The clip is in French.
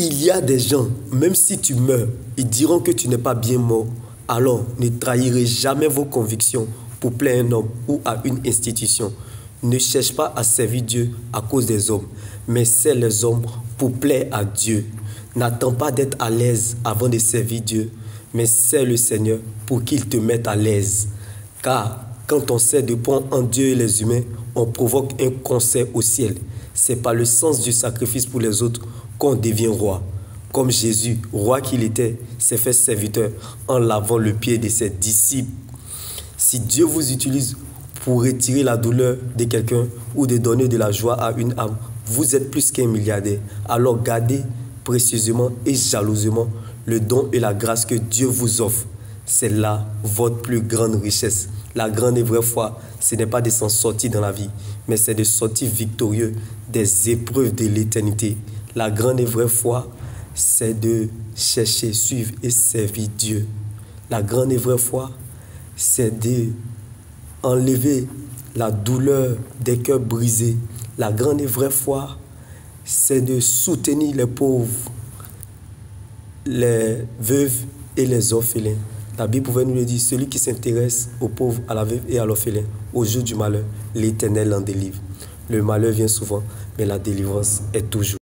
Il y a des gens, même si tu meurs, ils diront que tu n'es pas bien mort. Alors, ne trahirez jamais vos convictions pour plaire à un homme ou à une institution. Ne cherche pas à servir Dieu à cause des hommes, mais sers les hommes pour plaire à Dieu. N'attends pas d'être à l'aise avant de servir Dieu, mais sers le Seigneur pour qu'il te mette à l'aise. Car quand on sert de pont entre Dieu et les humains, on provoque un concert au ciel. C'est par le sens du sacrifice pour les autres qu'on devient roi. Comme Jésus, roi qu'il était, s'est fait serviteur en lavant le pied de ses disciples. Si Dieu vous utilise pour retirer la douleur de quelqu'un ou de donner de la joie à une âme, vous êtes plus qu'un milliardaire. Alors gardez précieusement et jalousement le don et la grâce que Dieu vous offre. C'est là votre plus grande richesse. La grande et vraie foi, ce n'est pas de s'en sortir dans la vie, mais c'est de sortir victorieux des épreuves de l'éternité. La grande et vraie foi, c'est de chercher, suivre et servir Dieu. La grande et vraie foi, c'est d'enlever la douleur des cœurs brisés. La grande et vraie foi, c'est de soutenir les pauvres, les veuves et les orphelins. La Bible pouvait nous le dire, celui qui s'intéresse aux pauvres, à la veuve et à l'orphelin, au jour du malheur, l'Éternel en délivre. Le malheur vient souvent, mais la délivrance est toujours.